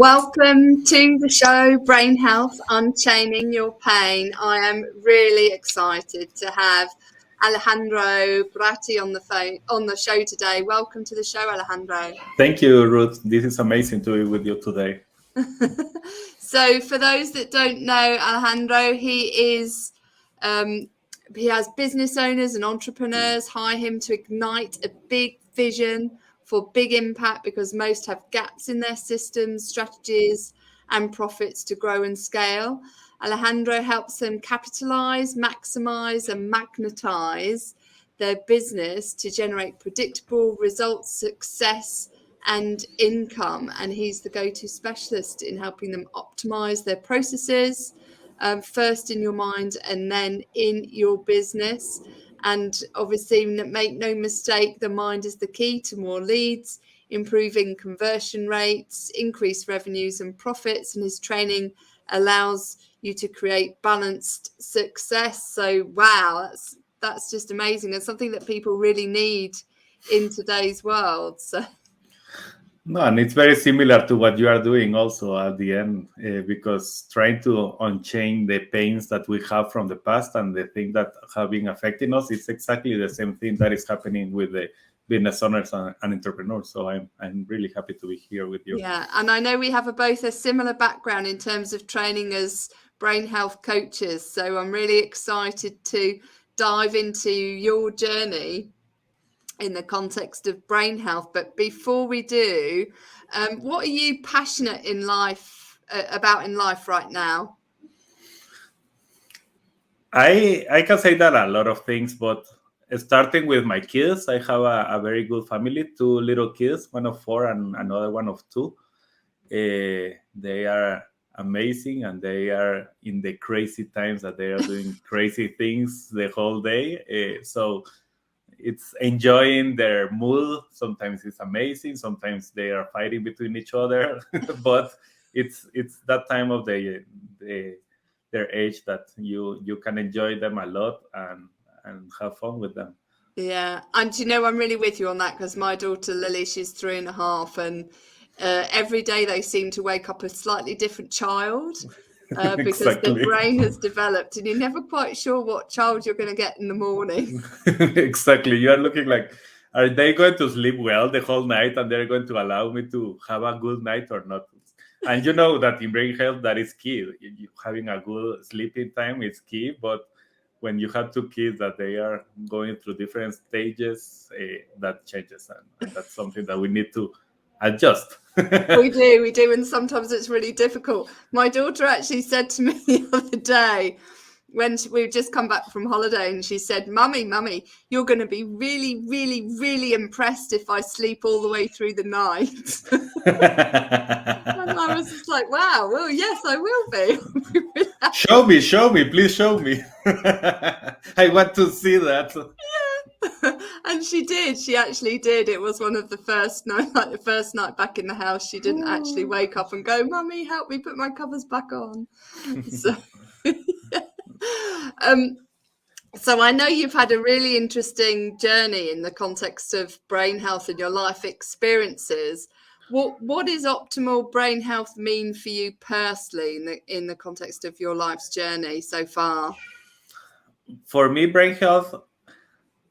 Welcome to the show, Brain Health, Unchaining Your Pain. I am really excited to have Alejandro Bratti on the show today. Welcome to the show, Alejandro. Thank you, Ruth. This is amazing to be with you today. So for those that don't know Alejandro, he has business owners and entrepreneurs hire him to ignite a big vision for big impact, because most have gaps in their systems, strategies, and profits to grow and scale. Alejandro helps them capitalize, maximize, and magnetize their business to generate predictable results, success, and income. And he's the go-to specialist in helping them optimize their processes, first in your mind and then in your business. And obviously, make no mistake, the mind is the key to more leads, improving conversion rates, increased revenues and profits. And his training allows you to create balanced success. So, wow, that's just amazing. It's something that people really need in today's world. So. No, and it's very similar to what you are doing also at the end, because trying to unchain the pains that we have from the past and the things that have been affecting us, it's exactly the same thing that is happening with the business owners and entrepreneurs. So I'm really happy to be here with you. Yeah, and I know we have both a similar background in terms of training as brain health coaches. So I'm really excited to dive into your journey in the context of brain health. But before we do, what are you passionate in life about in life right now? I can say that a lot of things, but starting with my kids, I have a very good family, 2 little kids, one of 4 and another one of 2. They are amazing, and they are in the crazy times that they are doing crazy things the whole day. So it's enjoying their mood. Sometimes it's amazing. Sometimes they are fighting between each other, but it's that time of their age that you can enjoy them a lot and have fun with them. Yeah, and I'm really with you on that, because my daughter Lily, she's 3.5, and every day they seem to wake up a slightly different child. Because Exactly. the brain has developed, and you're never quite sure what child you're going to get in the morning. Exactly. You are looking like, are they going to sleep well the whole night, and they're going to allow me to have a good night or not? And you know that in brain health, that is key. Having a good sleeping time is key, but when you have 2 kids that they are going through different stages, that changes, and that's something that we need to adjust. We do, and sometimes it's really difficult. My daughter actually said to me the other day, when we've just come back from holiday, and she said, Mummy, you're going to be really, really, really impressed if I sleep all the way through the night. And I was just like, wow, well, yes, I will be. Show me, please show me. I want to see that. Yeah. And she did. She actually did. It was one of the first night back in the house. She didn't actually wake up and go, Mummy, help me put my covers back on. So, so I know you've had a really interesting journey in the context of brain health and your life experiences. What does optimal brain health mean for you personally in the context of your life's journey so far? For me, brain health,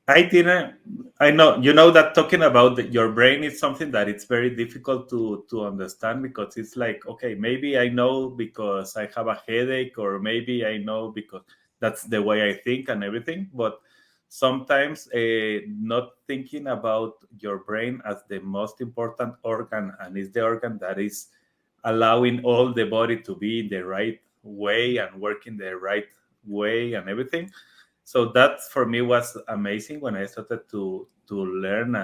I know that talking about your brain is something that it's very difficult to understand, because it's like, okay, maybe I know because I have a headache, or maybe I know because that's the way I think and everything. But sometimes not thinking about your brain as the most important organ, and it's the organ that is allowing all the body to be in the right way and working the right way and everything. So that for me was amazing when I started to learn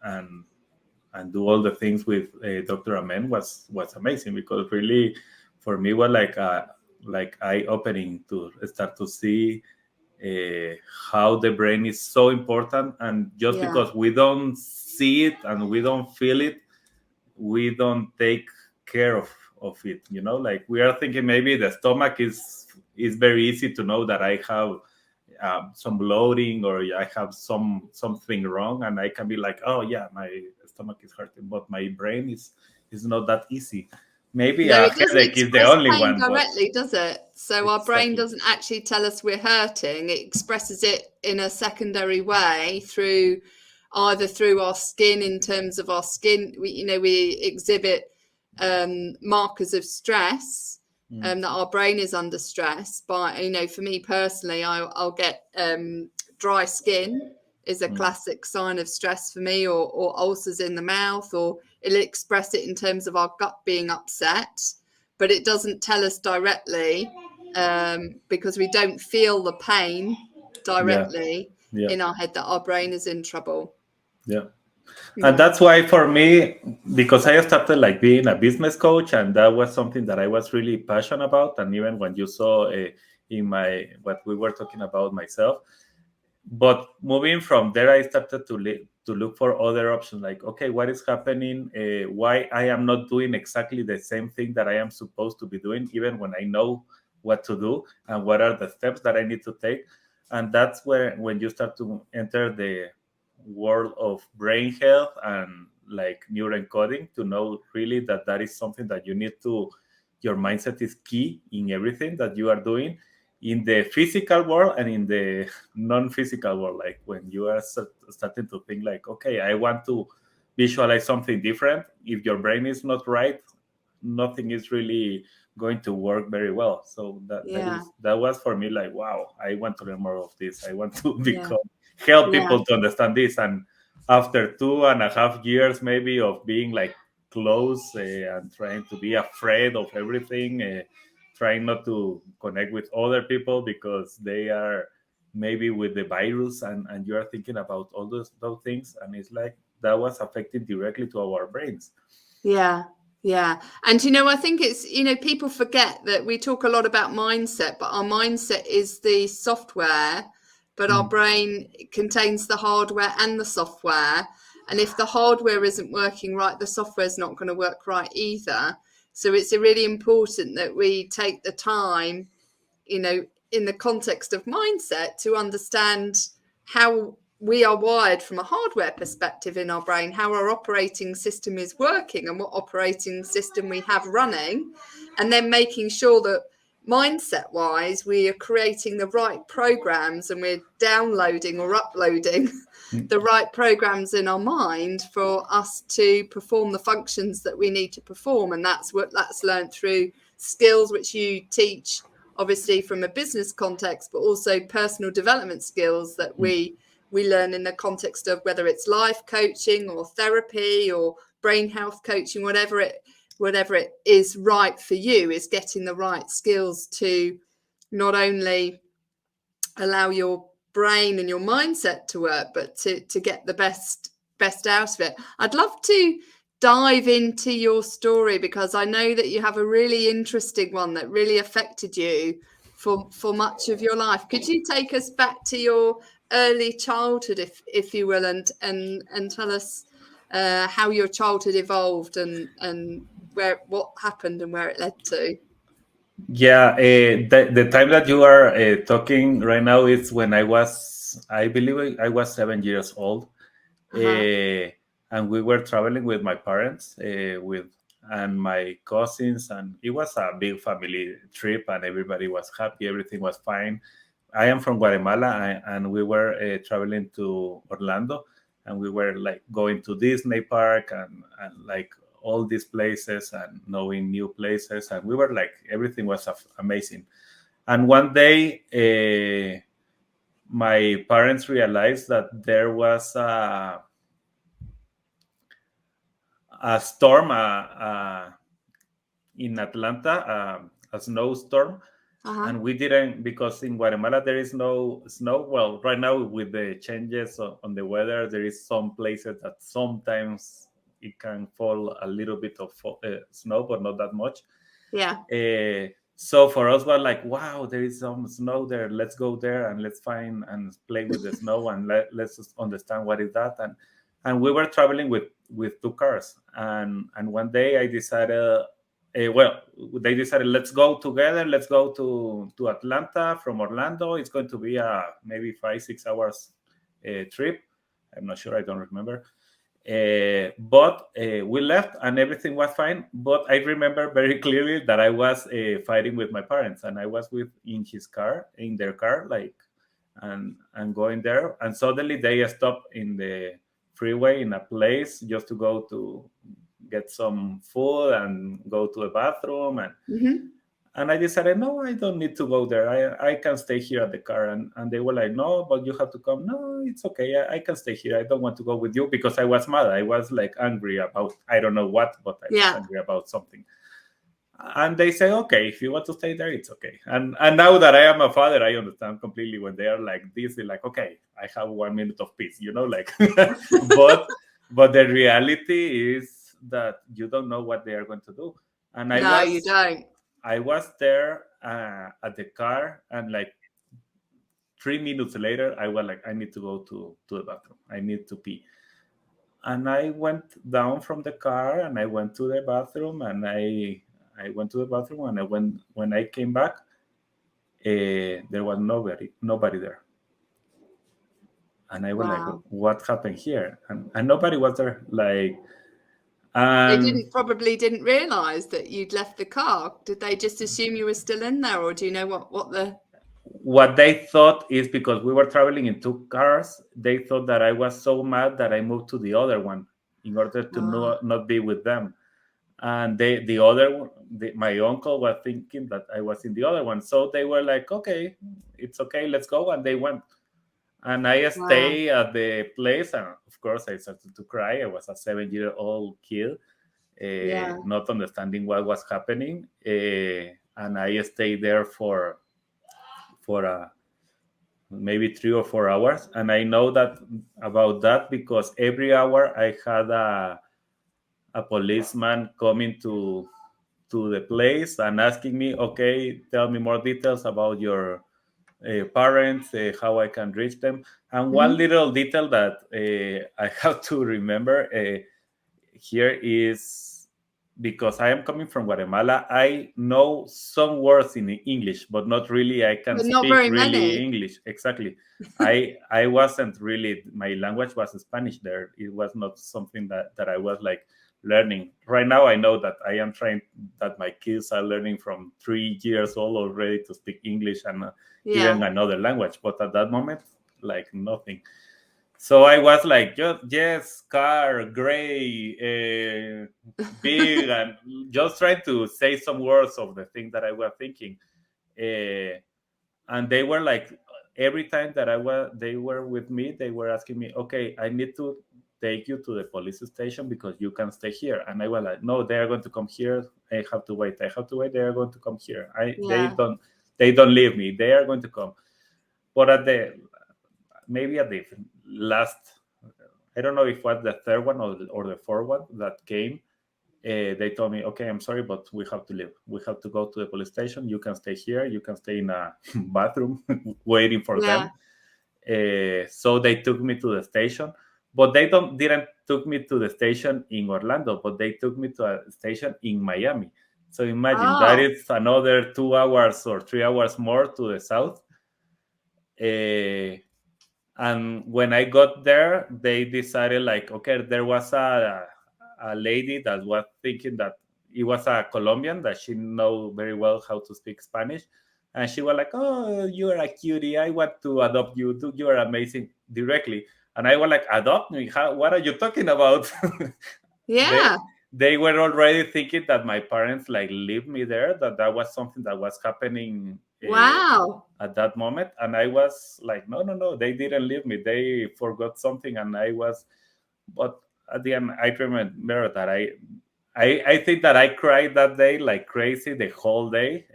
and do all the things with Dr. Amen was amazing, because really for me was like eye-opening to start to see how the brain is so important. And just because we don't see it and we don't feel it, we don't take care of it. Like we are thinking maybe the stomach is very easy to know that I have some bloating, or I have something wrong, and I can be like, oh yeah, my stomach is hurting, but my brain is not that easy. maybe No, a it doesn't headache is the express only pain one, but directly, does it? So our brain exactly. doesn't actually tell us we're hurting. It expresses it in a secondary way through either through our skin, in terms of our skin. We exhibit markers of stress, that our brain is under stress. By, for me personally, I'll get dry skin is a classic sign of stress for me, or ulcers in the mouth, or it'll express it in terms of our gut being upset, but it doesn't tell us directly, because we don't feel the pain Yeah, directly yeah, in our head that our brain is in trouble. yeah. And Yeah. that's why for me, because I started like being a business coach, and that was something that I was really passionate about. And even when you saw in my what we were talking about myself, but moving from there, I started to look for other options. Like, okay, what is happening? Why I am not doing exactly the same thing that I am supposed to be doing, even when I know what to do and what are the steps that I need to take. And that's where when you start to enter the world of brain health and like neuroencoding, to know really that that is something that you need to. Your mindset is key in everything that you are doing, in the physical world and in the non-physical world. Like when you are starting to think like, okay, I want to visualize something different. If your brain is not right, nothing is really going to work very well. So Yeah. that was for me like, wow, I want to learn more of this. I want to Yeah. help Yeah. people to understand this. And after 2.5 years maybe of being like close and trying to be afraid of everything, trying not to connect with other people because they are maybe with the virus, and you are thinking about all those things, and it's like that was affecting directly to our brains. Yeah. Yeah. And, I think it's, people forget that we talk a lot about mindset, but our mindset is the software, but our brain contains the hardware and the software. And if the hardware isn't working right, the software is not going to work right either. So it's really important that we take the time, in the context of mindset, to understand how we are wired from a hardware perspective in our brain, how our operating system is working and what operating system we have running, and then making sure that mindset wise we are creating the right programs and we're downloading or uploading the right programs in our mind for us to perform the functions that we need to perform. And that's learned through skills which you teach, obviously from a business context, but also personal development skills that we learn in the context of whether it's life coaching or therapy or brain health coaching, whatever it is right for you, is getting the right skills to not only allow your brain and your mindset to work, but to get the best out of it. I'd love to dive into your story, because I know that you have a really interesting one that really affected you for much of your life. Could you take us back to your early childhood, if you will, and tell us how your childhood evolved and what happened and where it led to? Yeah, the time that you are talking right now is when I believe I was 7 years old, and we were traveling with my parents, and my cousins, and it was a big family trip, and everybody was happy, everything was fine. I am from Guatemala, and we were traveling to Orlando, and we were like going to Disney Park and like all these places and knowing new places, and we were like, everything was amazing. And one day, my parents realized that there was a storm in Atlanta, a snowstorm. And we didn't, because in Guatemala there is no snow. Well, right now with the changes on the weather, there is some places that sometimes it can fall a little bit of snow, but not that much. Yeah. So for us, we're like, wow, there is some snow there. Let's go there and let's find and play with the snow, and let's just understand what is that. And we were traveling with two cars, and one day I decided. They decided, let's go together. Let's go to Atlanta from Orlando. It's going to be a maybe 5-6 hours trip. I'm not sure. I don't remember. But we left and everything was fine. But I remember very clearly that I was fighting with my parents, and I was in their car, like, and going there. And suddenly they stopped in the freeway in a place just to go to get some food and go to the bathroom. And I decided, no, I don't need to go there. I can stay here at the car. And they were like, no, but you have to come. No, it's okay. I can stay here. I don't want to go with you, because I was mad. I was like angry about, I don't know what, but I was angry about something. And they say, okay, if you want to stay there, it's okay. And now that I am a father, I understand completely when they are like this. They're like, okay, I have 1 minute of peace, like. but the reality is that you don't know what they are going to do. And you don't. I was there at the car, and like 3 minutes later, I was like, I need to go to the bathroom. I need to pee. And I went down from the car, and I went to the bathroom, and I went to the bathroom, and when I came back, there was nobody there. And I was like, what happened here? And nobody was there. Like, they probably didn't realize that you'd left the car. Did they just assume you were still in there, or do you know what they thought is, because we were traveling in 2 cars, they thought that I was so mad that I moved to the other one in order to not be with them. And my uncle was thinking that I was in the other one. So they were like, okay, it's okay, let's go. And they went. And I stayed at the place, and of course I started to cry. I was a 7-year-old kid, not understanding what was happening, and I stayed there for maybe 3 or 4 hours. And I know about that because every hour I had a policeman coming to the place and asking me, okay, tell me more details about your parents, how I can reach them. And one little detail that I have to remember here is, because I am coming from Guatemala, I know some words in English, but not really. I can speak really English. Exactly. I wasn't really, my language was Spanish there. It was not something that I was like learning. Right now, I know that I am trying, that my kids are learning from 3 years old already to speak English and even another language. But at that moment, like nothing. So I was like, yes, car, gray, big, and just trying to say some words of the thing that I was thinking. And they were like, every time that they were with me, they were asking me, okay, I need to take you to the police station because you can stay here. And I was like, no, they are going to come here. I have to wait. They are going to come here. They don't leave me. They are going to come. But maybe at the last, I don't know if it was the 3rd one or the 4th one that came, they told me, okay, I'm sorry, but we have to leave. We have to go to the police station. You can stay here. You can stay in a bathroom waiting for them. So they took me to the station, but they didn't took me to the station in Orlando, but they took me to a station in Miami. So imagine that it's another 2 hours or 3 hours more to the south. And when I got there, they decided like, okay, there was a lady that was thinking that it was a Colombian, that she know very well how to speak Spanish. And she was like, oh, you're a cutie. I want to adopt you. You are amazing, directly. And I was like, adopt me? What are you talking about? They were already thinking that my parents like leave me there, that was something that was happening at that moment. And I was like, no, they didn't leave me. They forgot something. And but at the end, I remember that I think that I cried that day like crazy the whole day.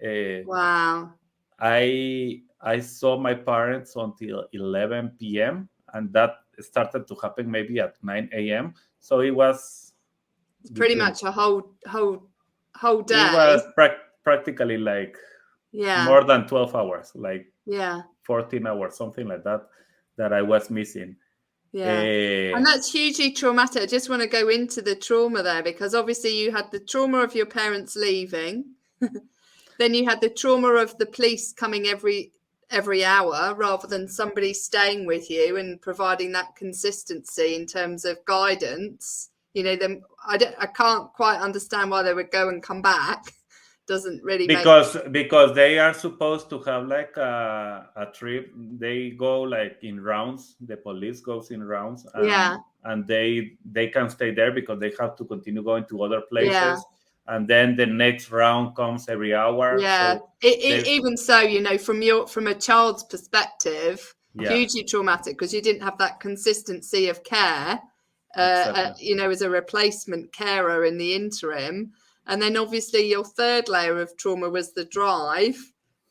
I saw my parents until 11 p.m. and that started to happen maybe at 9 a.m. So it was pretty much a whole day. It was practically like more than 12 hours, like 14 hours, something like that I was missing. And that's hugely traumatic. I just want to go into the trauma there, because obviously you had the trauma of your parents leaving. Then you had the trauma of the police coming every every hour, rather than somebody staying with you and providing that consistency in terms of guidance. Then I can't quite understand why they would go and come back. Doesn't really make because they are supposed to have like a trip. They go like in rounds. The police goes in rounds, and they can stay there because they have to continue going to other places. And then the next round comes every hour. So even so, from a child's perspective, hugely traumatic, because you didn't have that consistency of care, exactly. As a replacement carer in the interim. And then obviously your third layer of trauma was the drive,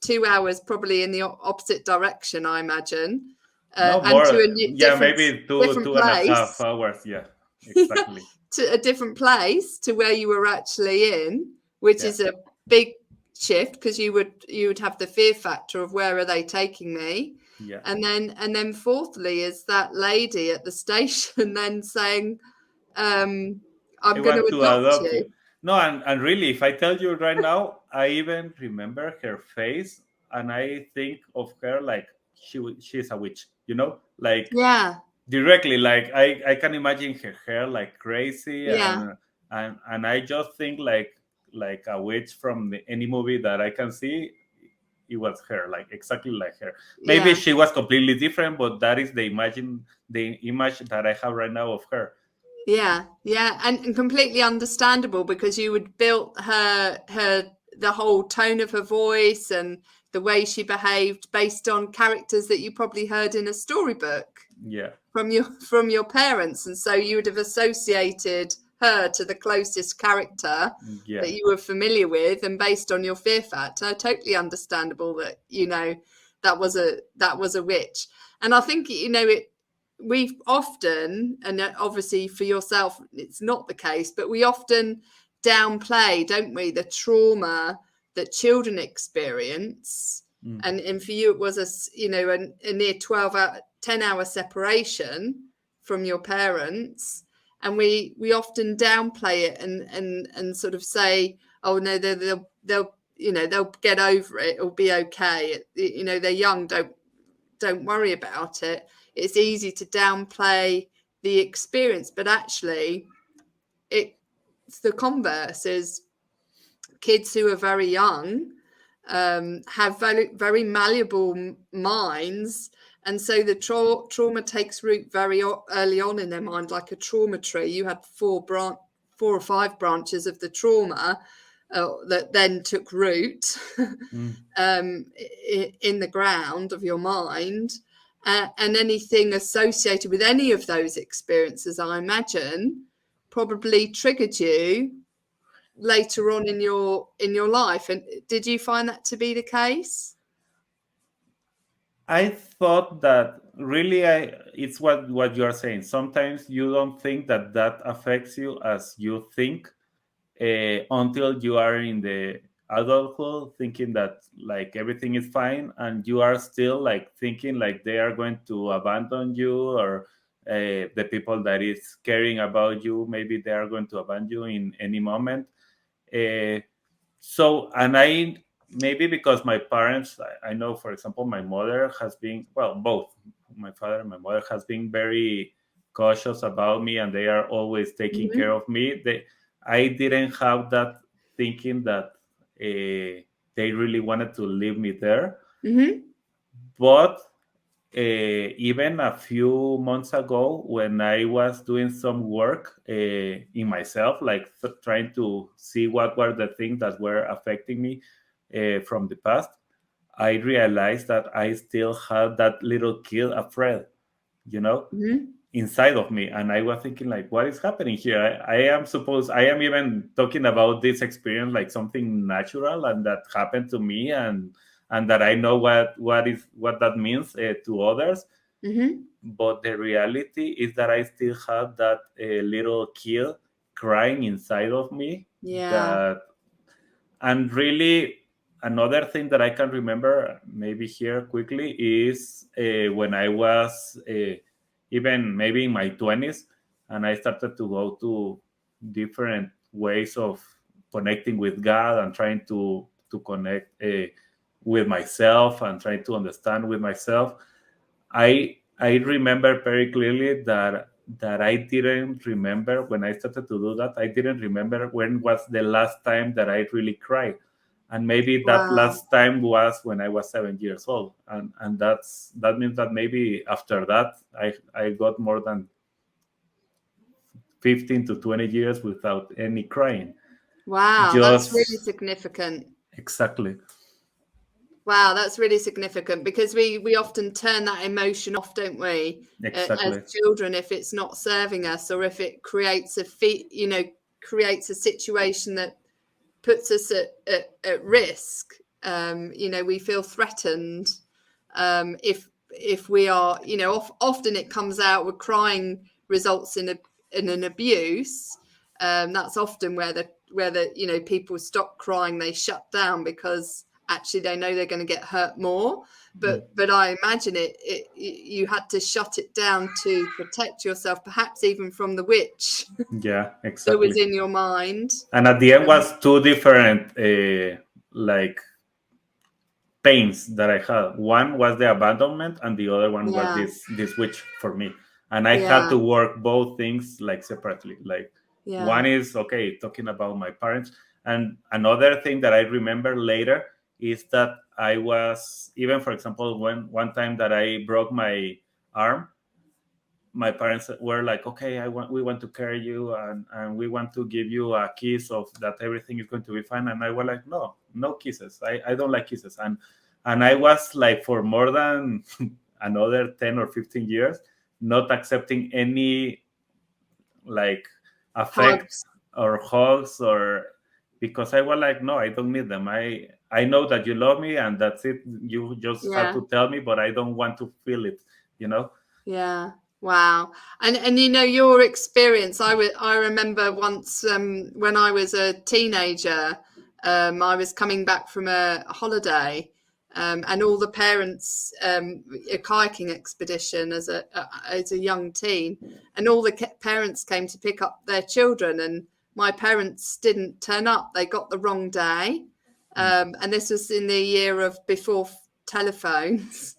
2 hours probably in the opposite direction, I imagine. No more. And maybe two and a half hours. Yeah, exactly. To a different place to where you were actually in, which is a big shift, because you would have the fear factor of, where are they taking me? Yeah. And then fourthly is that lady at the station then saying, I'm going to adopt you. No, and really, if I tell you right now, I even remember her face, and I think of her like she's a witch, like directly, like I can imagine her hair like crazy, and I just think like a witch from any movie that I can see. It was her, like exactly like her. Maybe she was completely different, but that is the image that I have right now of her. Yeah, and completely understandable, because you would build the whole tone of her voice and the way she behaved based on characters that you probably heard in a storybook. Yeah. From your parents, and so you would have associated her to the closest character that you were familiar with, and based on your fear factor, totally understandable that that was a witch. And I think we've often, and obviously for yourself it's not the case, but we often downplay, don't we, the trauma that children experience. And for you it was a near 10-hour separation from your parents, and we often downplay it and sort of say, oh no, they'll get over it, it'll be okay, they're young, don't worry about it. It's easy to downplay the experience, but actually it's the converse. Is kids who are very young have very, very malleable minds, and so the trauma takes root very early on in their mind, like a trauma tree. You had 4 or 5 branches of the trauma that then took root in the ground of your mind, and anything associated with any of those experiences, I imagine, probably triggered you later on in your life. And did you find that to be the case? I thought that really it's what you are saying. Sometimes you don't think that affects you as you think until you are in the adulthood, thinking that like everything is fine, and you are still like thinking like they are going to abandon you, or the people that is caring about you, maybe they are going to abandon you in any moment. So, and I maybe because my parents, I know, for example, my mother has been, well, both my father and my mother has been very cautious about me, and they are always taking care of me. I didn't have that thinking that they really wanted to leave me there. But even a few months ago, when I was doing some work in myself, like trying to see what were the things that were affecting me from the past, I realized that I still had that little kid afraid, inside of me. And I was thinking like, what is happening here? I am even talking about this experience like something natural and that happened to me, and that I know what that means to others. But the reality is that I still have that little kid crying inside of me. And really, another thing that I can remember maybe here quickly is when I was even maybe in my 20s, and I started to go to different ways of connecting with God and trying to connect with myself and trying to understand with myself. I remember very clearly that I didn't remember when I started to do that. I didn't remember when was the last time that I really cried, and maybe that Wow. last time was when I was 7 years old, and that means that maybe after that I got more than 15 to 20 years without any crying. Wow, that's really Just significant. exactly. Wow, that's really significant, because we often turn that emotion off, don't we? Exactly. As children, if it's not serving us, or if it creates creates a situation that puts us at risk. We feel threatened. If we are, often it comes out with crying results in an abuse. That's often where the people stop crying, they shut down, because actually they know they're going to get hurt more. But I imagine you had to shut it down to protect yourself, perhaps even from the witch. Yeah, That exactly. was in your mind. And at the end was two different like pains that I had. One was the abandonment, and the other one was this witch for me. And I had to work both things like separately. Like one is talking about my parents, and another thing that I remember later is that I was, even for example, one time that I broke my arm, my parents were like, okay, we want to carry you, and we want to give you a kiss of that everything is going to be fine. And I was like, no kisses. I don't like kisses. And I was like, for more than another 10 or 15 years, not accepting any like affect or hugs, or because I was like, no, I don't need them. I know that you love me, and that's it. You just have to tell me, but I don't want to feel it, Yeah. Wow. And your experience, I remember once when I was a teenager, I was coming back from a holiday, and all the parents, a kayaking expedition as a young teen, and all the parents came to pick up their children, and my parents didn't turn up. They got the wrong day. And this was in the year of before telephones,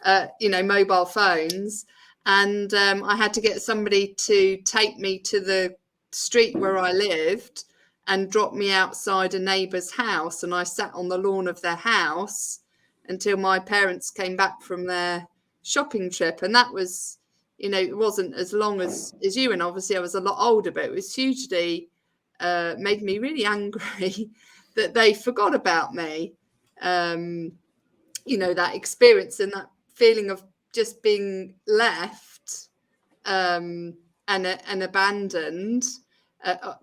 mobile phones. And I had to get somebody to take me to the street where I lived and drop me outside a neighbour's house. And I sat on the lawn of their house until my parents came back from their shopping trip. And that was, it wasn't as long as you. And obviously I was a lot older, but it was hugely, made me really angry that they forgot about me. That experience and that feeling of just being left and abandoned,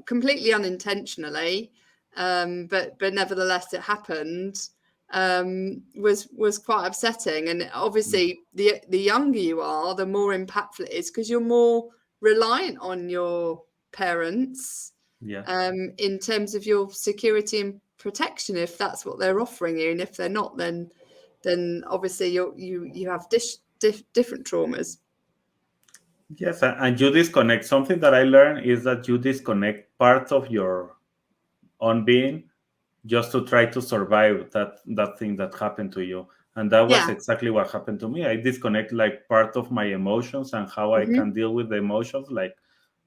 completely unintentionally, but nevertheless it happened, was quite upsetting. And obviously the younger you are, the more impactful it is, because you're more reliant on your parents in terms of your security and protection, if that's what they're offering you. And if they're not, then obviously you have different traumas. Yes, and you disconnect. Something that I learned is that you disconnect parts of your own being just to try to survive that thing that happened to you. And that was exactly what happened to me. I disconnect like part of my emotions and how I can deal with the emotions. Like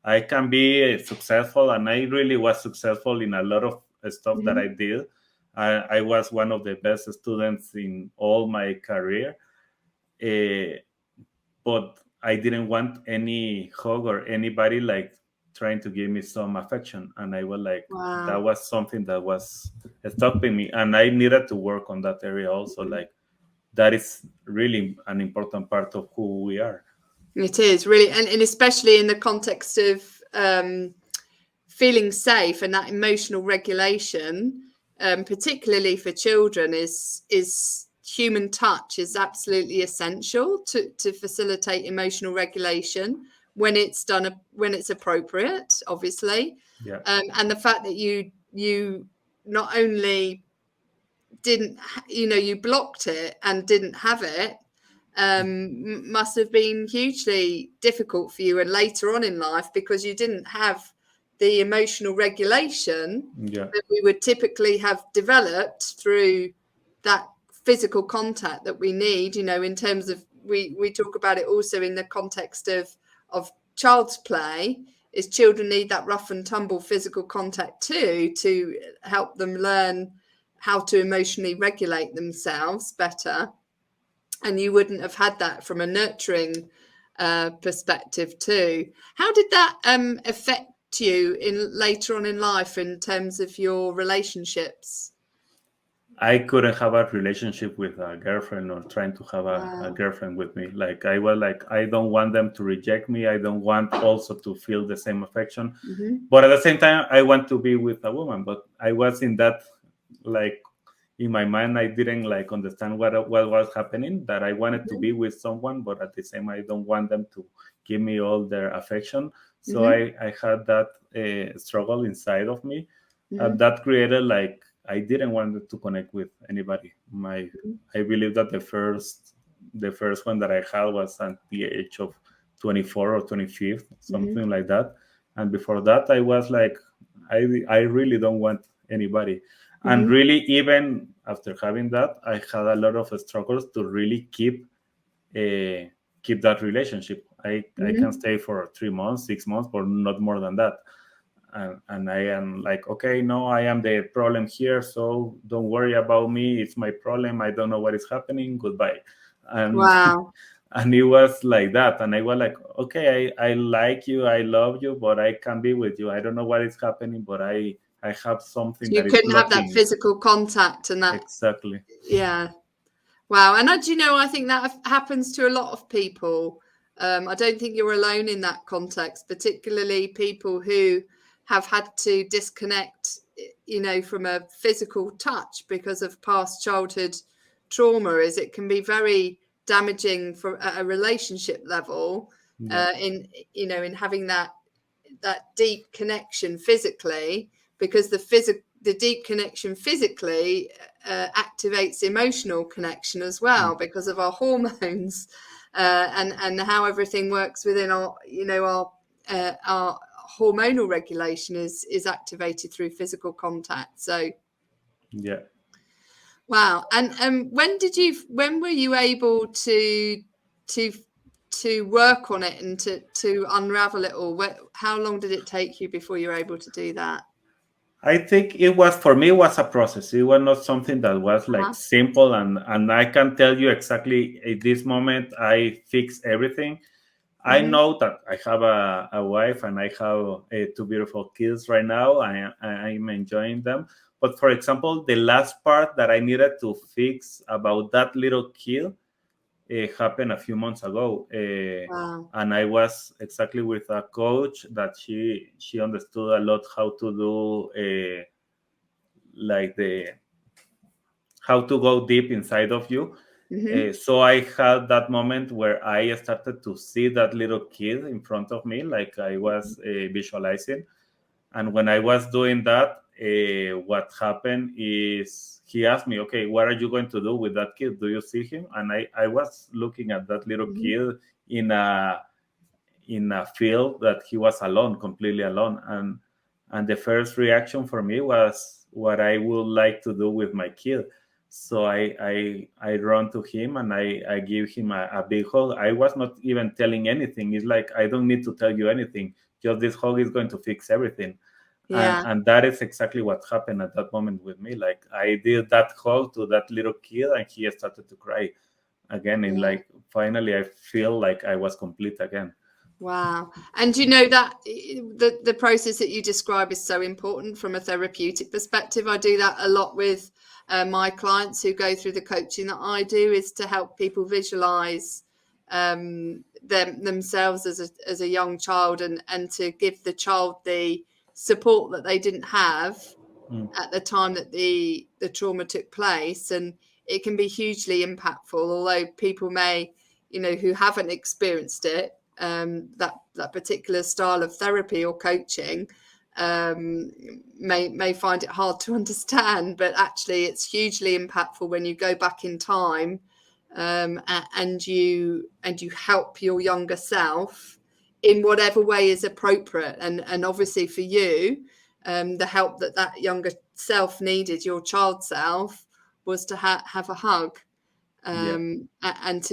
I can be successful, and I really was successful in a lot of stuff that I did. I was one of the best students in all my career, but I didn't want any hug or anybody like trying to give me some affection. And I was like, that was something that was stopping me, and I needed to work on that area also. Like that is really an important part of who we are. It is really, and especially in the context of feeling safe, and that emotional regulation, particularly for children, is human touch is absolutely essential to facilitate emotional regulation when it's done, when it's appropriate, obviously. And the fact that you not only didn't, you blocked it and didn't have it, must have been hugely difficult for you, and later on in life, because you didn't have the emotional regulation that we would typically have developed through that physical contact that we need, in terms of, we talk about it also in the context of child's play, is children need that rough and tumble physical contact too, to help them learn how to emotionally regulate themselves better. And you wouldn't have had that from a nurturing perspective too. How did that affect you later on in life in terms of your relationships? I couldn't have a relationship with a girlfriend or trying to have a girlfriend with me. Like, I was like, I don't want them to reject me. I don't want also to feel the same affection. But at the same time, I want to be with a woman. But I was in that, like, in my mind, I didn't like understand what was happening, that I wanted to be with someone, but at the same, I don't want them to give me all their affection. So I had that struggle inside of me. That created, like, I didn't want to connect with anybody. I believe that the first one that I had was at the age of 24 or 25, something like that. And before that, I was like, I really don't want anybody. And really, even after having that, I had a lot of struggles to really keep that relationship. I can stay for 3 months, 6 months, but not more than that. And I am like, okay, no, I am the problem here, so don't worry about me. It's my problem. I don't know what is happening. Goodbye. And wow. And it was like that. And I was like, okay, I like you, I love you, but I can't be with you. I don't know what is happening, but I have something you that couldn't is have that blocking. physical contact and that. Exactly. Yeah. Wow. And I think that happens to a lot of people. I don't think you're alone in that context, particularly people who have had to disconnect, from a physical touch because of past childhood trauma. Is it can be very damaging for a relationship level, in having that deep connection physically, because the deep connection physically activates emotional connection as well, because of our hormones and how everything works within our hormonal regulation is activated through physical contact. So yeah. Wow. And when were you able to work on it and to unravel it all? How long did it take you before you were able to do that? I think for me, it was a process. It was not something that was like simple, and I can tell you exactly at this moment, I fixed everything. I know that I have a wife and I have 2 beautiful kids right now. I'm enjoying them. But for example, the last part that I needed to fix about that little kid happened a few months ago. Wow. And I was exactly with a coach that she understood a lot how to do how to go deep inside of you. So I had that moment where I started to see that little kid in front of me, like I was visualizing. And when I was doing that, what happened is he asked me, okay, what are you going to do with that kid? Do you see him? And I was looking at that little kid in a field that he was alone, completely alone. And the first reaction for me was what I would like to do with my kid. So I run to him and I give him a big hug. I was not even telling anything. It's like, I don't need to tell you anything. Just this hug is going to fix everything. Yeah. And that is exactly what happened at that moment with me. Like, I did that hug to that little kid and he started to cry again. And like, finally, I feel like I was complete again. Wow. And that the process that you describe is so important from a therapeutic perspective. I do that a lot with my clients who go through the coaching that I do, is to help people visualize themselves as a young child and to give the child the support that they didn't have at the time that the trauma took place. And it can be hugely impactful, although people may, who haven't experienced it, that particular style of therapy or coaching, may find it hard to understand, but actually it's hugely impactful when you go back in time, and you help your younger self in whatever way is appropriate. And obviously for you, the help that younger self needed, your child self, was to have a hug, Yeah. and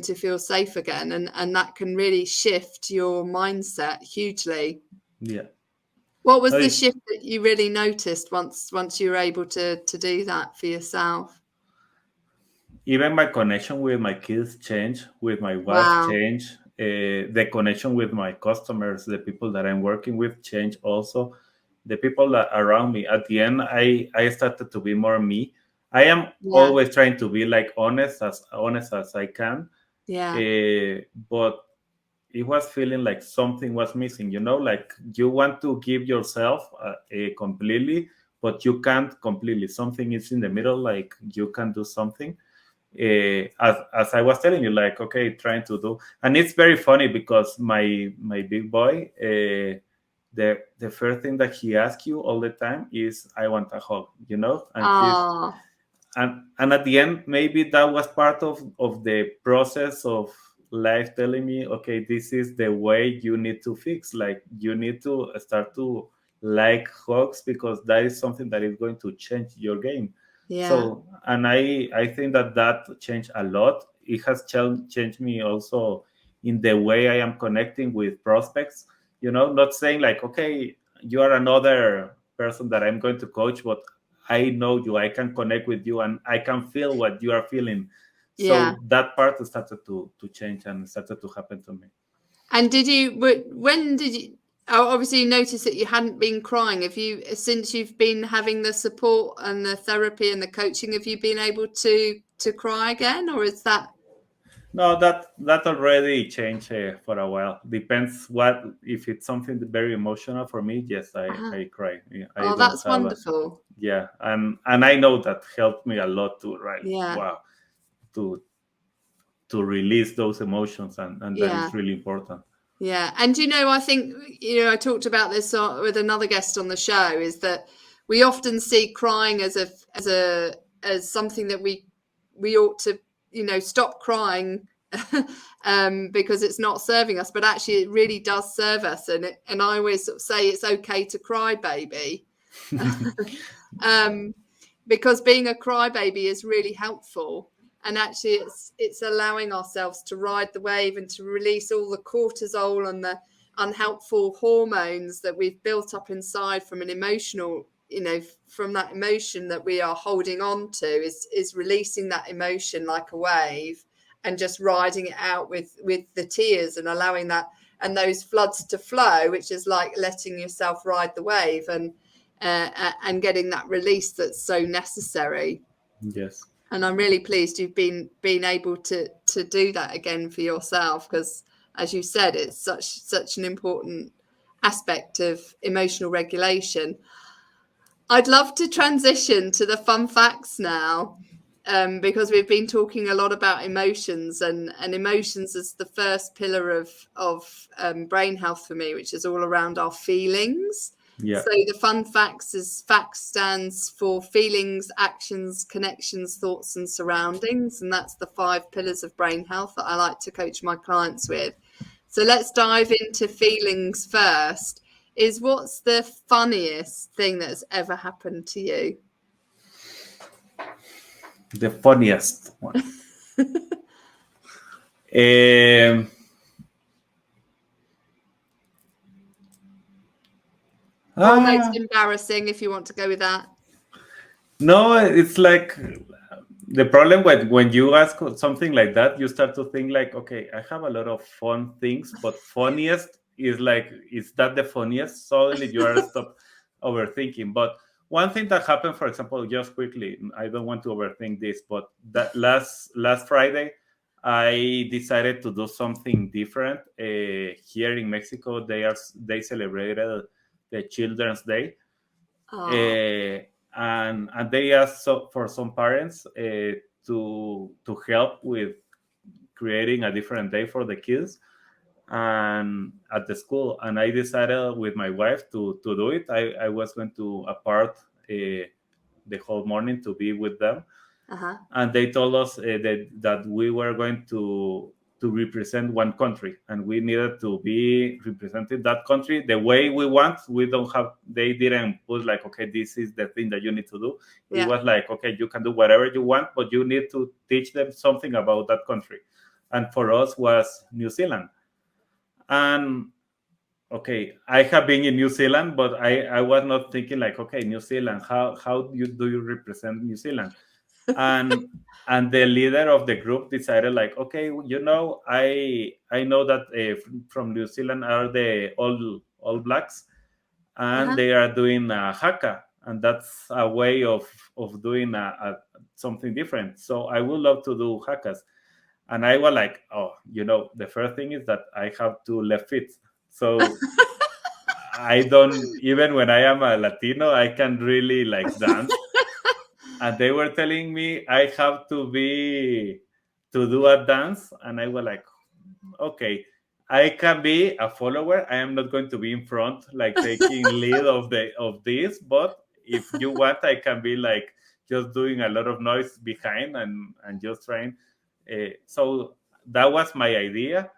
to feel safe again, and that can really shift your mindset hugely. Yeah. What was No, the shift that you really noticed once you were able to do that for yourself? even my connection with my kids changed, with my wife Wow. changed, the connection with my customers, the people that I'm working with changed also. The people that around me, at the end, I started to be more me. I am Yeah. always trying to be like honest as I can, Yeah. but it was feeling like something was missing, like you want to give yourself completely, but you can't completely. Something is in the middle, like you can do something. As I was telling you, like, okay, trying to do. And it's very funny because my big boy, the first thing that he asks you all the time is, I want a hug, and he's Oh, and at the end, maybe that was part of the process of life telling me, okay, this is the way you need to fix. Like, you need to start to like hugs, because that is something that is going to change your game. yeah. So, and I think that changed a lot. It has changed me also in the way I am connecting with prospects. Not saying like, okay, you are another person that I'm going to coach, but I know you, I can connect with you, and I can feel what you are feeling. Yeah. So that part started to change and started to happen to me. And when did you, obviously you noticed that you hadn't been crying. Have you, since you've been having the support and the therapy and the coaching, have you been able to cry again, or is that? No, that already changed for a while. Depends what, if it's something very emotional for me. Yes, I cry. Yeah, I Oh, don't that's have wonderful. yeah, and I know that helped me a lot to write. Yeah. Wow, to release those emotions, and that Yeah. is really important. Yeah. And I think, I talked about this with another guest on the show, is that we often see crying as something that we ought to, stop crying because it's not serving us, but actually it really does serve us. And I always sort of say it's okay to cry, baby. Because being a crybaby is really helpful. And actually it's allowing ourselves to ride the wave and to release all the cortisol and the unhelpful hormones that we've built up inside from an emotional, from that emotion that we are holding on to, is releasing that emotion like a wave and just riding it out with the tears and allowing that and those floods to flow, which is like letting yourself ride the wave and getting that release that's so necessary. Yes. And I'm really pleased you've been able to do that again for yourself, because, as you said, it's such an important aspect of emotional regulation. I'd love to transition to the fun facts now, because we've been talking a lot about emotions, and emotions is the first pillar of brain health for me, which is all around our feelings. Yeah. So the fun facts is FACTS stands for feelings, actions, connections, thoughts, and surroundings. And that's the 5 pillars of brain health that I like to coach my clients with. So let's dive into feelings first. What's the funniest thing that's ever happened to you? The funniest one. um, Or most embarrassing, if you want to go with that. No, it's like the problem when you ask something like that, you start to think like, okay, I have a lot of fun things, but funniest is like, is that the funniest? Suddenly you are stop overthinking. But one thing that happened, for example, just quickly, I don't want to overthink this, but that last Friday, I decided to do something different. Here in Mexico, they celebrated the Children's Day. And they asked for some parents to help with creating a different day for the kids and at the school. And I decided with my wife to do it. I was going to apart the whole morning to be with them. And they told us that we were going to represent one country, and we needed to be representing that country the way we want. They didn't put like, okay, this is the thing that you need to do. It was like, okay, you can do whatever you want, but you need to teach them something about that country. And for us was New Zealand. And okay, I have been in New Zealand, but I was not thinking like, okay, New Zealand, how do you represent New Zealand? And the leader of the group decided like, okay, I know that from New Zealand are the all blacks, and they are doing a haka, and that's a way of doing something different. So I would love to do hakas. And I was like, oh, the first thing is that I have 2 left feet. So I don't, even when I am a Latino, I can really like dance. And they were telling me I have to do a dance. And I was like, okay, I can be a follower. I am not going to be in front, like taking lead of this. But if you want, I can be like just doing a lot of noise behind and just trying. So that was my idea.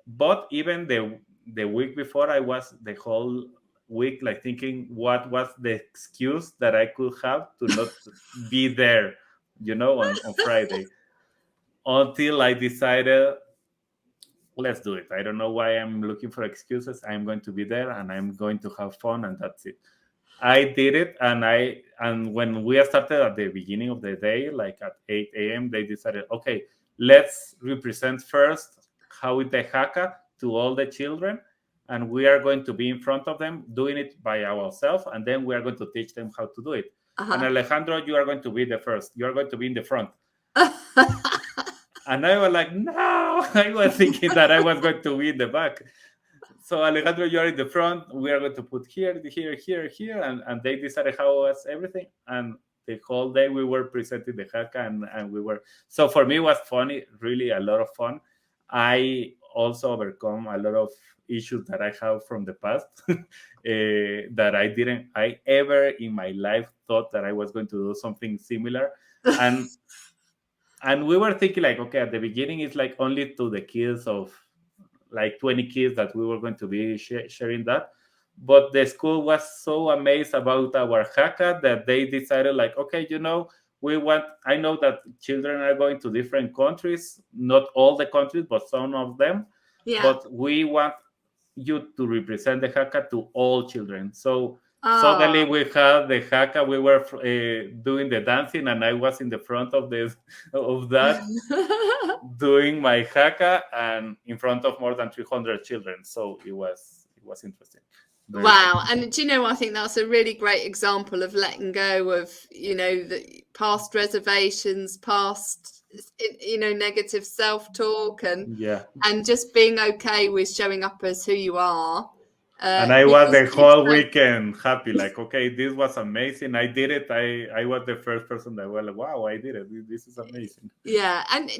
But even the week before, I was the whole week like thinking what was the excuse that I could have to not be there, on Friday, until I decided, let's do it. I don't know why I'm looking for excuses. I'm going to be there and I'm going to have fun, and that's it. I did it, and when we started at the beginning of the day, like at 8 a.m., they decided, okay, let's represent first 𝘍𝙬𝙗𝙧 to all the children, and we are going to be in front of them doing it by ourselves, and then we are going to teach them how to do it. And Alejandro, you are going to be the first. You are going to be in the front. And I was like, no, I was thinking that I was going to be in the back. So Alejandro, you are in the front. We are going to put here, and they decided how was everything. And the whole day we were presenting the haka, and we were. So for me, it was funny, really a lot of fun. I also overcome a lot of issues that I have from the past that I ever in my life thought that I was going to do something similar. And we were thinking like, okay, at the beginning it's like only to the kids of like 20 kids that we were going to be sharing that. But the school was so amazed about our haka that they decided like, okay, I know that children are going to different countries, not all the countries, but some of them. Yeah. But we want you to represent the haka to all children. So suddenly we had the haka, we were doing the dancing, and I was in the front of that doing my haka, and in front of more than 300 children. So it was interesting. Wow. And I think that's a really great example of letting go of, the past reservations, past, negative self-talk, and just being okay with showing up as who you are. And I was the whole weekend happy, like, okay, this was amazing. I did it. I was the first person that was like, wow, I did it. This is amazing. Yeah. And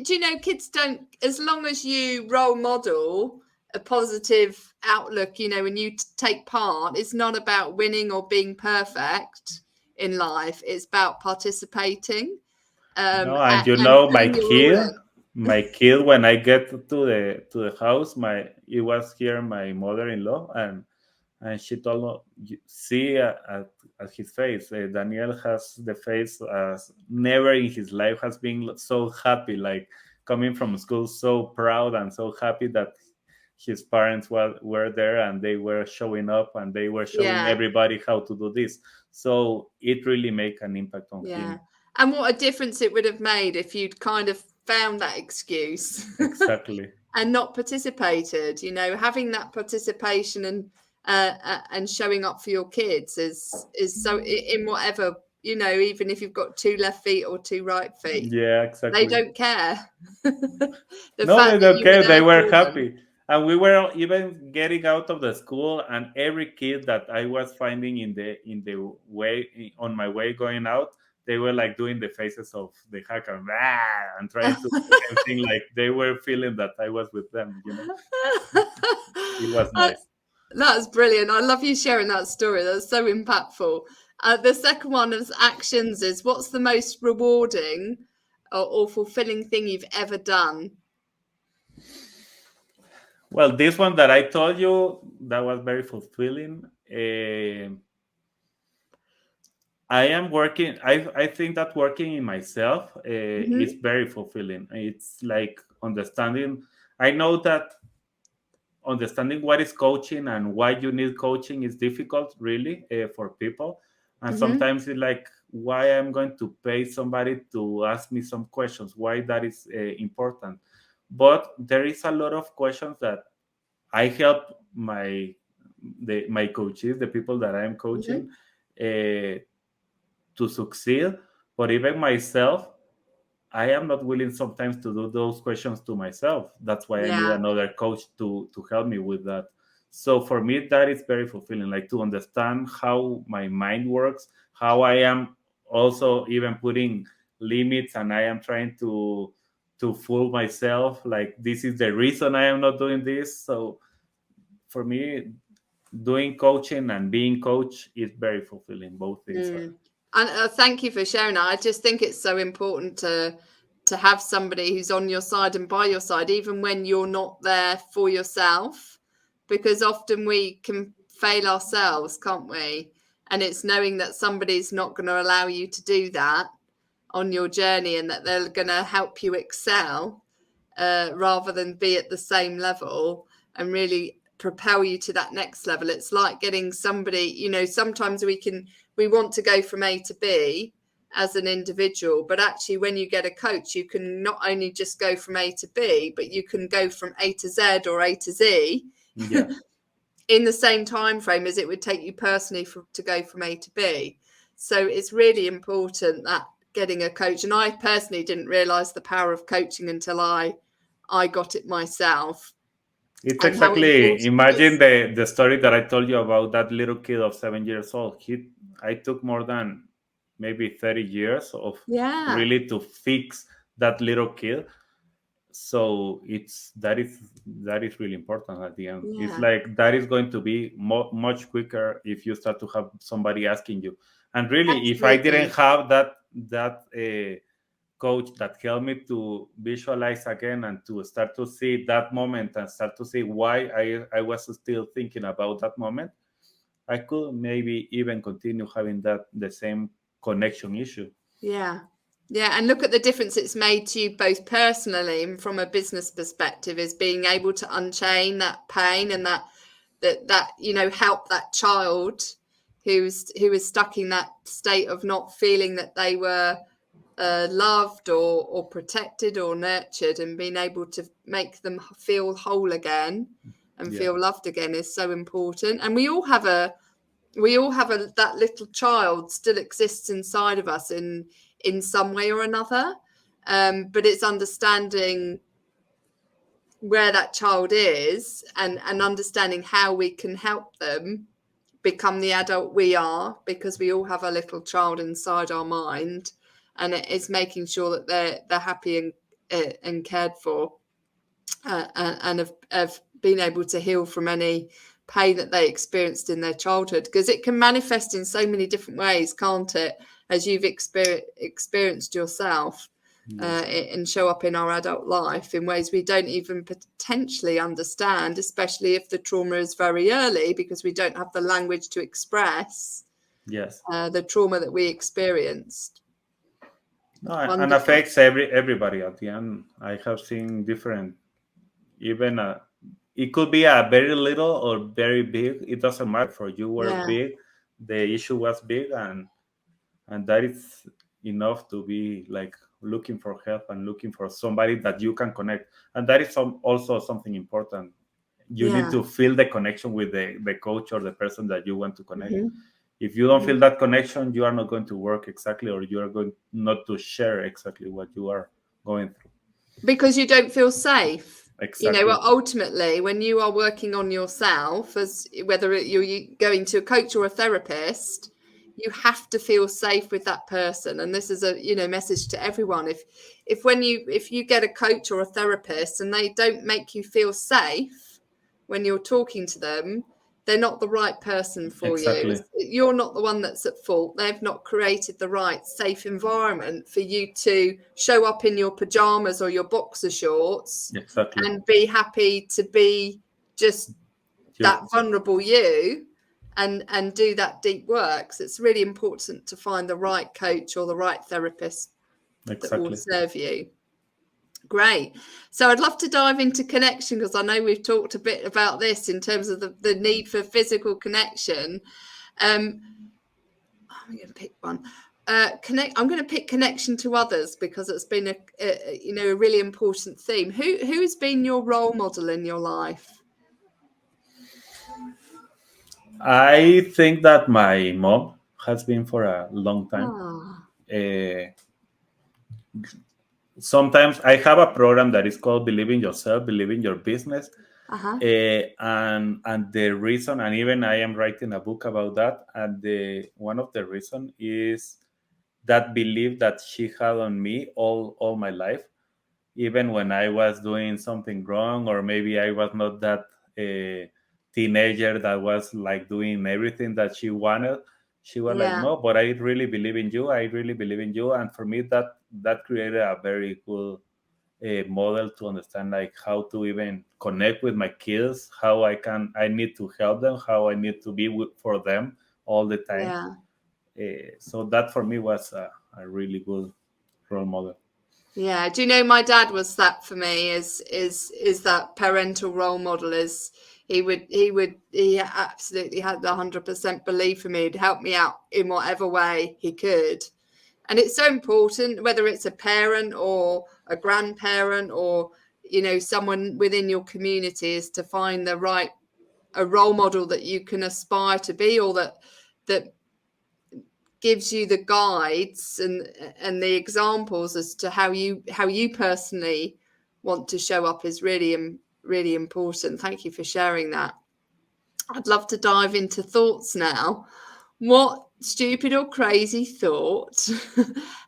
kids don't, as long as you role model a positive outlook, when you take part, it's not about winning or being perfect in life. It's about participating. My kid, when I get to the house, it was here my mother-in-law, and she told me, see at his face, Daniel has the face as never in his life has been so happy, like coming from school, so proud and so happy that his parents were there, and they were showing up, and they were showing everybody how to do this. So it really made an impact on him. And what a difference it would have made if you'd kind of found that excuse. Exactly. And not participated. Having that participation and showing up for your kids is so, in whatever, even if you've got 2 left feet or 2 right feet. Yeah, exactly. They don't care. They don't care. They were happy. And we were even getting out of the school, and every kid that I was finding in the way on my way going out, they were like doing the faces of the haka and trying to do everything like they were feeling that I was with them. It was nice. That's brilliant. I love you sharing that story. That's so impactful. The second one is actions. Is what's the most rewarding or fulfilling thing you've ever done? Well, this one that I told you, that was very fulfilling. I am working. I think that working in myself is very fulfilling. It's like understanding. I know that understanding what is coaching and why you need coaching is difficult, really, for people. And sometimes it's like, why I'm going to pay somebody to ask me some questions, why that is important. But there is a lot of questions that I help my coaches, the people that I'm coaching, to succeed. But even myself, I am not willing sometimes to do those questions to myself. That's why I need another coach to help me with that. So for me, that is very fulfilling, like to understand how my mind works, how I am also even putting limits, and I am trying to fool myself, like this is the reason I am not doing this. So for me, doing coaching and being coach is very fulfilling. Both things are. And thank you for sharing that. I just think it's so important to have somebody who's on your side and by your side, even when you're not there for yourself, because often we can fail ourselves, can't we? And it's knowing that somebody's not going to allow you to do that on your journey, and that they're going to help you excel rather than be at the same level and really propel you to that next level. It's like getting somebody, sometimes we want to go from A to B as an individual, but actually when you get a coach, you can not only just go from A to B, but you can go from A to Z or A to Z in the same time frame as it would take you personally to go from A to B. So it's really important that getting a coach, and I personally didn't realize the power of coaching until I got it myself. It's exactly, imagine the story that I told you about that little kid of 7 years old. I took more than maybe 30 years of really to fix that little kid. So that is really important at the end. It's like that is going to be much quicker if you start to have somebody asking you. And really, if I didn't have that coach that helped me to visualize again and to start to see that moment and start to see why I was still thinking about that moment, I could maybe even continue having the same connection issue. And look at the difference it's made to you both personally and from a business perspective, is being able to unchain that pain and that help that child who is stuck in that state of not feeling that they were loved or protected or nurtured, and being able to make them feel whole again and feel loved again is so important. And we all have that little child still exists inside of us in some way or another, but it's understanding where that child is and understanding how we can help them become the adult we are, because we all have a little child inside our mind, and it is making sure that they're happy and cared for, and have been able to heal from any pain that they experienced in their childhood, because it can manifest in so many different ways, can't it, as you've experienced yourself, and show up in our adult life in ways we don't even potentially understand, especially if the trauma is very early, because we don't have the language to express the trauma that we experienced. And affects everybody at the end. I have seen different, even it could be a very little or very big. It doesn't matter. For you were big, the issue was big, and that is enough to be like looking for help and looking for somebody that you can connect. And that is also something important. You need to feel the connection with the coach or the person that you want to connect. If you don't feel that connection, you are not going to work exactly, or you are going not to share exactly what you are going through. Because you don't feel safe. Exactly. Ultimately, when you are working on yourself, as whether you're going to a coach or a therapist, you have to feel safe with that person. And this is a message to everyone. If you get a coach or a therapist and they don't make you feel safe when you're talking to them, they're not the right person for you. You're not the one that's at fault. They've not created the right safe environment for you to show up in your pajamas or your boxer shorts and be happy to be just that vulnerable you and do that deep work. So it's really important to find the right coach or the right therapist that will serve you. Great. So I'd love to dive into connection, because I know we've talked a bit about this in terms of the need for physical connection. I'm going to pick one. I'm going to pick connection to others, because it's been a really important theme. Who's been your role model in your life? I think that my mom has been for a long time. Sometimes I have a program that is called Believe in Yourself, Believe in Your Business. And the reason, and even I am writing a book about that, and one of the reason is that belief that she had on me all my life, even when I was doing something wrong, or maybe I was not that teenager that was like doing everything that she wanted. She was like, no, but I really believe in you. I really believe in you. And for me, that created a very cool model to understand, like, how to even connect with my kids, how I need to help them, how I need to be for them all the time. So that for me was a really good role model. Yeah. Do you know, my dad was that for me, is that parental role model. He absolutely had the 100% belief in me. He'd help me out in whatever way he could. And it's so important, whether it's a parent or a grandparent or, someone within your community, is to find a role model that you can aspire to be, or that gives you the guides and the examples as to how you personally want to show up, is really, really important. Thank you for sharing that. I'd love to dive into thoughts now. What stupid or crazy thought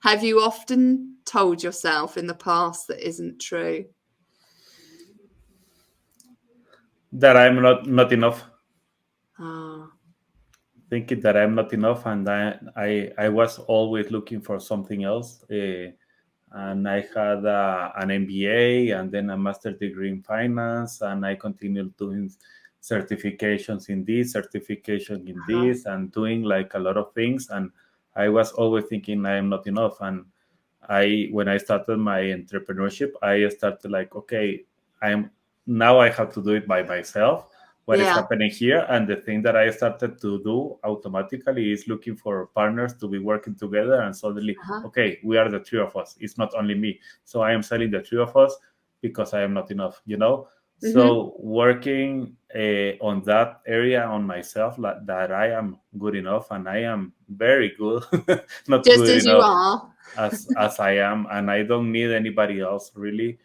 have you often told yourself in the past that isn't true? That I'm not enough. Thinking that I'm not enough, and I was always looking for something else. And I had an MBA and then a master's degree in finance, and I continued doing certifications in this, certification in this, and doing like a lot of things. And I was always thinking I am not enough. And when I started my entrepreneurship, I started like, okay, I have to do it by myself. What is happening here? And the thing that I started to do automatically is looking for partners to be working together. And suddenly, okay, we are the three of us. It's not only me. So I am selling the three of us because I am not enough, So working on that area on myself, that I am good enough, and I am very good, not just good as enough, you are, as I am, and I don't need anybody else really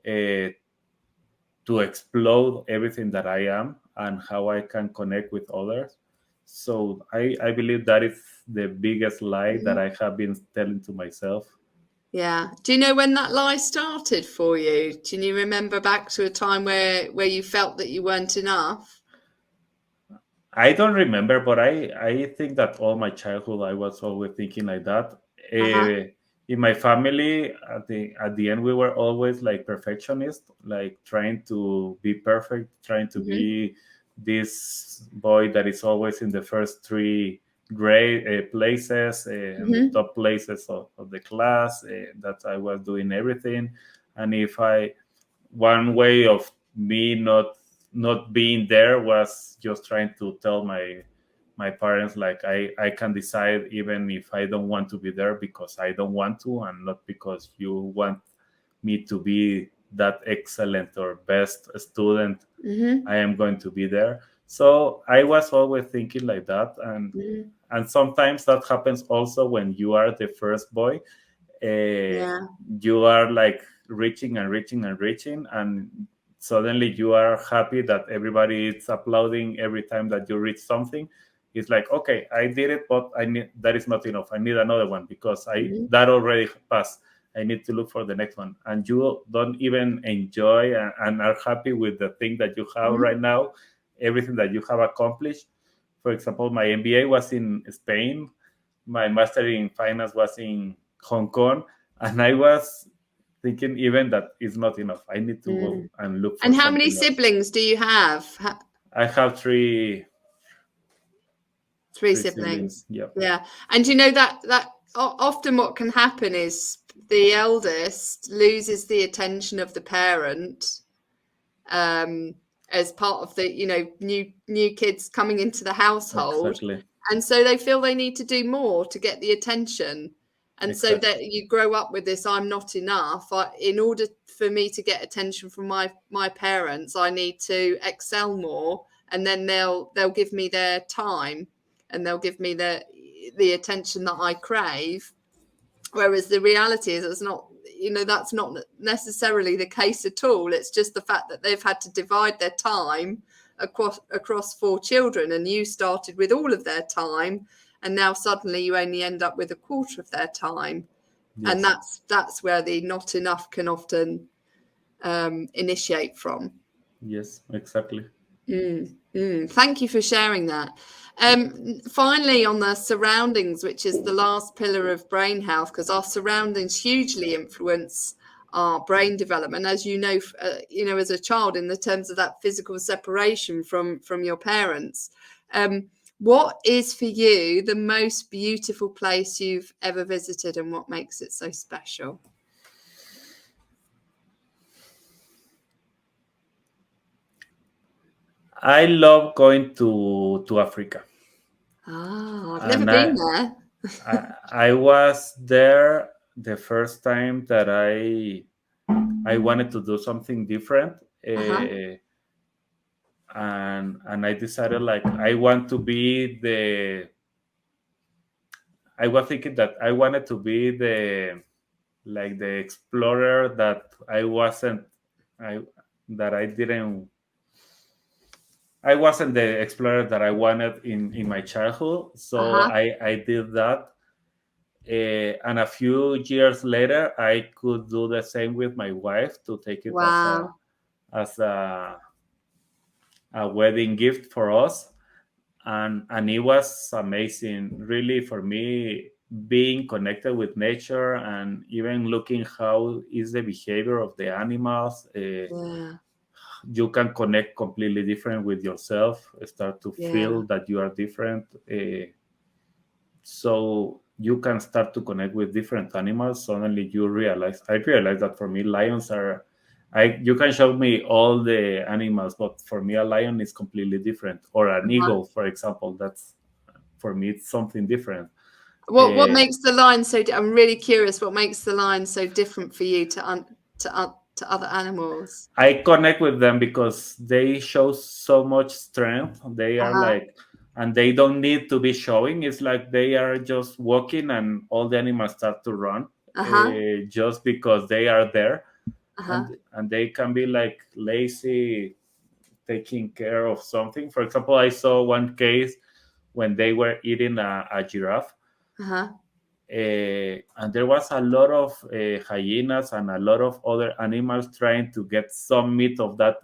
to explode everything that I am and how I can connect with others. So I believe that is the biggest lie that I have been telling to myself. Yeah. Do you know when that lie started for you? Can you remember back to a time where you felt that you weren't enough? I don't remember, but I think that all my childhood I was always thinking like that. In my family, at the end, we were always like perfectionists, like trying to be perfect, trying to be this boy that is always in the first three grade places, and the top places of the class, that I was doing everything. And one way of me not being there was just trying to tell my parents, like, I can decide even if I don't want to be there, because I don't want to, and not because you want me to be that excellent or best student. I am going to be there. So I was always thinking like that. And sometimes that happens also when you are the first boy. You are like reaching and reaching and reaching, and suddenly you are happy that everybody is applauding every time that you reach something. It's like, okay, I did it, but that is not enough. I need another one, because that already passed. I need to look for the next one. And you don't even enjoy and are happy with the thing that you have right now, everything that you have accomplished. For example, my MBA was in Spain. My master in finance was in Hong Kong. And I was thinking even that is not enough. I need to go and look for And how many something else. siblings do you have? I have three siblings. Yeah. Yeah. And you know that often what can happen is the eldest loses the attention of the parent as part of the, you know, new kids coming into the household. Exactly. And so they feel they need to do more to get the attention. And Exactly. so that you grow up with this, I'm not enough. In order for me to get attention from my parents, I need to excel more. And then they'll give me their time and they'll give me the attention that I crave. Whereas the reality is it's not, you know, that's not necessarily the case at all. It's just the fact that they've had to divide their time across 4 children, and you started with all of their time, and now suddenly you only end up with a quarter of their time. Yes. And that's where the not enough can often initiate from. Yes, exactly. Thank you for sharing that. Finally, on the surroundings, which is the last pillar of brain health, because our surroundings hugely influence our brain development, as you know, as a child, in the terms of that physical separation from your parents. What is for you the most beautiful place you've ever visited, and what makes it so special? I love going to Africa. I've never been there. I was there the first time that I wanted to do something different, and I decided, like, I want to be I was thinking that I wanted to be the explorer that I wasn't the explorer that I wanted in my childhood. So I did that. And a few years later, I could do the same with my wife, to take it as a wedding gift for us. And it was amazing, really, for me, being connected with nature, and even looking how is the behavior of the animals. You can connect completely different with yourself, start to feel that you are different. So you can start to connect with different animals. Suddenly I realized that for me, lions are, you can show me all the animals, but for me, a lion is completely different. Or an eagle, for example, that's, for me, it's something different. What makes the lion so, I'm really curious, what makes the lion so different for you to other animals? I connect with them because they show so much strength. They are like, and they don't need to be showing. It's like they are just walking and all the animals start to run just because they are there. And they can be like lazy, taking care of something. For example, I saw one case when they were eating a giraffe. And there was a lot of hyenas and a lot of other animals trying to get some meat of that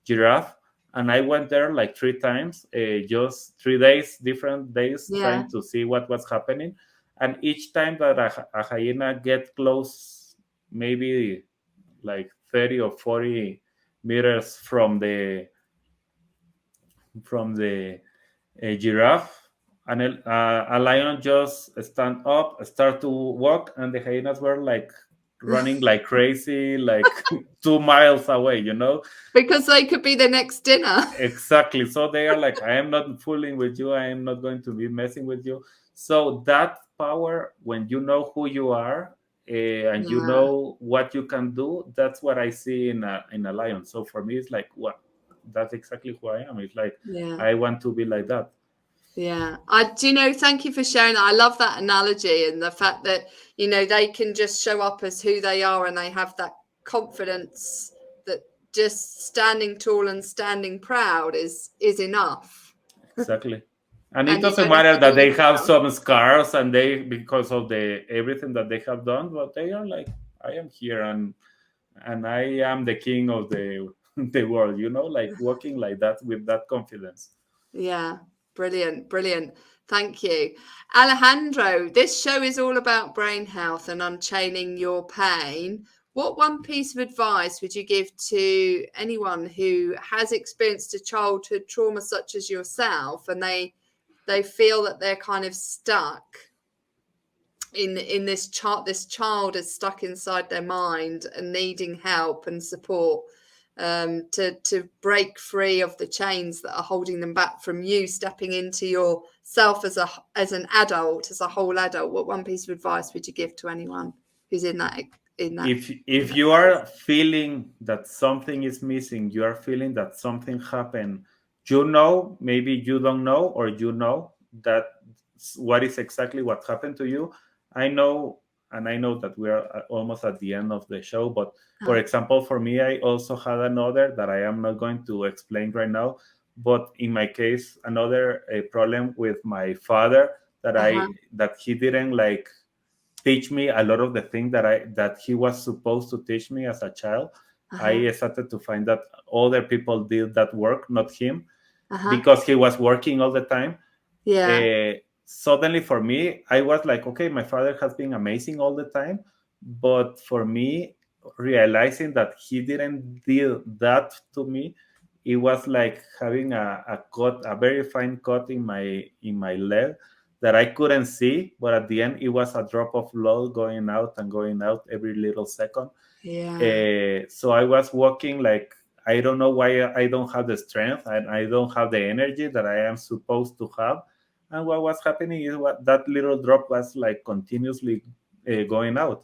giraffe. And I went there like 3 times, just 3 days, different days, trying to see what was happening. And each time that a hyena get close, maybe like 30 or 40 meters from the giraffe, and a lion just stand up, start to walk, and the hyenas were like running like crazy, like 2 miles away, you know? Because they could be the next dinner. Exactly. So they are like, I am not fooling with you. I am not going to be messing with you. So that power, when you know who you are, and you know what you can do, that's what I see in a lion. So for me, it's like, what? That's exactly who I am. It's like, I want to be like that. Thank you for sharing that. I love that analogy, and the fact that, you know, they can just show up as who they are, and they have that confidence that just standing tall and standing proud is enough. Exactly. And it doesn't matter that they have some scars and because of everything that they have done, but they are like, I am here and I am the king of the world, you know, like walking like that with that confidence. Yeah. Brilliant. Thank you. Alejandro, this show is all about brain health and unchaining your pain. What one piece of advice would you give to anyone who has experienced a childhood trauma such as yourself, and they feel that they're kind of stuck in this child is stuck inside their mind and needing help and support to break free of the chains that are holding them back from you stepping into yourself as an adult, as a whole adult? What one piece of advice would you give to anyone who's in that? If you are feeling that something is missing, you are feeling that something happened, maybe you don't know, or that what is exactly what happened to you. I know that we are almost at the end of the show, but for example, for me, I also had another that I am not going to explain right now, but in my case, another problem with my father that he didn't like teach me a lot of the things that he was supposed to teach me as a child. I started to find that other people did that work, not him, because he was working all the time. Suddenly for me, I was like, okay, my father has been amazing all the time, but for me, realizing that he didn't do that to me, it was like having a very fine cut in my leg that I couldn't see, but at the end it was a drop of blood going out every little second. So I was walking like, I don't know why I don't have the strength and I don't have the energy that I am supposed to have. And what was happening is that little drop was like continuously going out.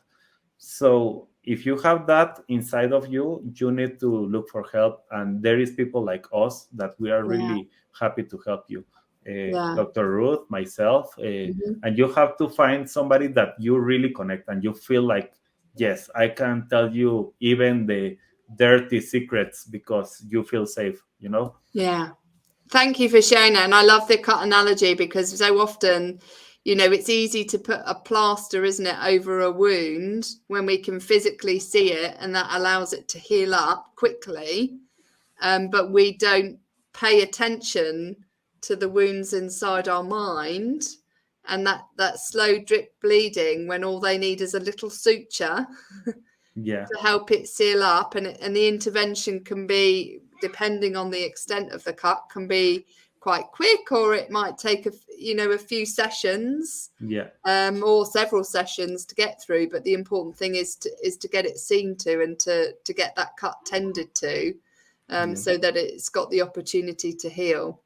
So if you have that inside of you, you need to look for help. And there is people like us that we are really happy to help you. Dr. Ruth, myself, and you have to find somebody that you really connect and you feel like, yes, I can tell you even the dirty secrets because you feel safe, Yeah. Thank you for sharing that. And I love the cut analogy, because so often, it's easy to put a plaster, isn't it, over a wound when we can physically see it, and that allows it to heal up quickly. But we don't pay attention to the wounds inside our mind, and that slow drip bleeding when all they need is a little suture to help it seal up, and the intervention can be, depending on the extent of the cut, can be quite quick, or it might take a few sessions or several sessions to get through. But the important thing is to get it seen to, and to get that cut tended to, so that it's got the opportunity to heal.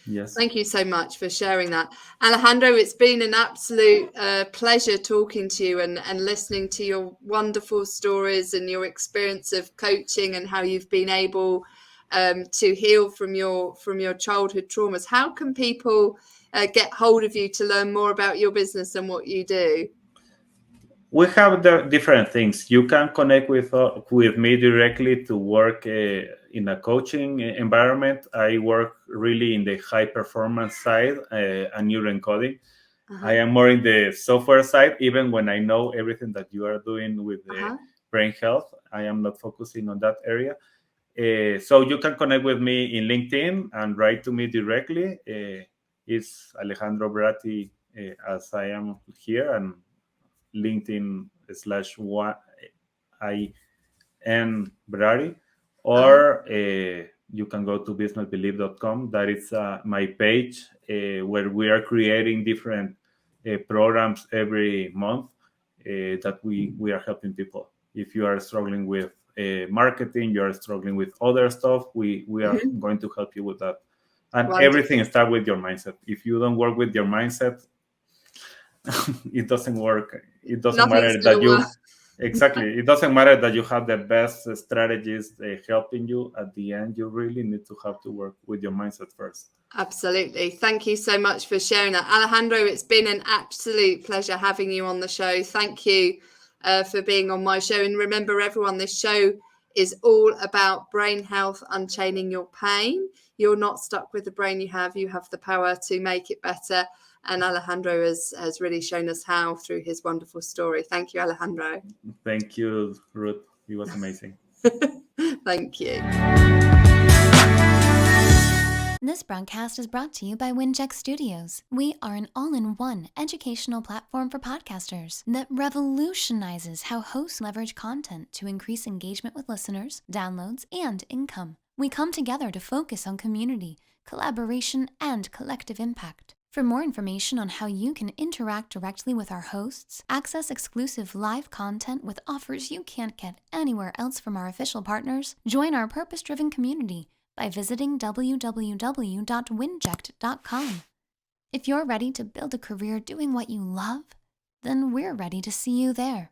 Yes. Thank you so much for sharing that. Alejandro, it's been an absolute pleasure talking to you and listening to your wonderful stories and your experience of coaching and how you've been able to heal from your childhood traumas. How can people get hold of you to learn more about your business and what you do? We have the different things. You can connect with me directly to work in a coaching environment. I work really in the high performance side and neuroencoding. I am more in the software side, even when I know everything that you are doing with the brain health. I am not focusing on that area. So you can connect with me in LinkedIn and write to me directly. It's Alejandro Bratti, as I am here, and LinkedIn /YIN Bratti, or you can go to businessbelief.com. That is my page where we are creating different programs every month that we are helping people. If you are struggling with marketing, you are struggling with other stuff, we are going to help you with that. And everything starts with your mindset. If you don't work with your mindset, it doesn't work. It doesn't matter that you it doesn't matter that you have the best strategies helping you. At the end, you really need to have to work with your mindset first. Absolutely. Thank you so much for sharing that, Alejandro. It's been an absolute pleasure having you on the show. Thank you for being on my show. And remember, everyone, this show is all about brain health, unchaining your pain. You're not stuck with the brain you have the power to make it better. And Alejandro has really shown us how through his wonderful story. Thank you, Alejandro. Thank you, Ruth. It was amazing. Thank you. This broadcast is brought to you by WINJECT Studios. We are an all-in-one educational platform for podcasters that revolutionizes how hosts leverage content to increase engagement with listeners, downloads, and income. We come together to focus on community, collaboration, and collective impact. For more information on how you can interact directly with our hosts, access exclusive live content with offers you can't get anywhere else from our official partners, join our purpose-driven community by visiting www.winject.com. If you're ready to build a career doing what you love, then we're ready to see you there.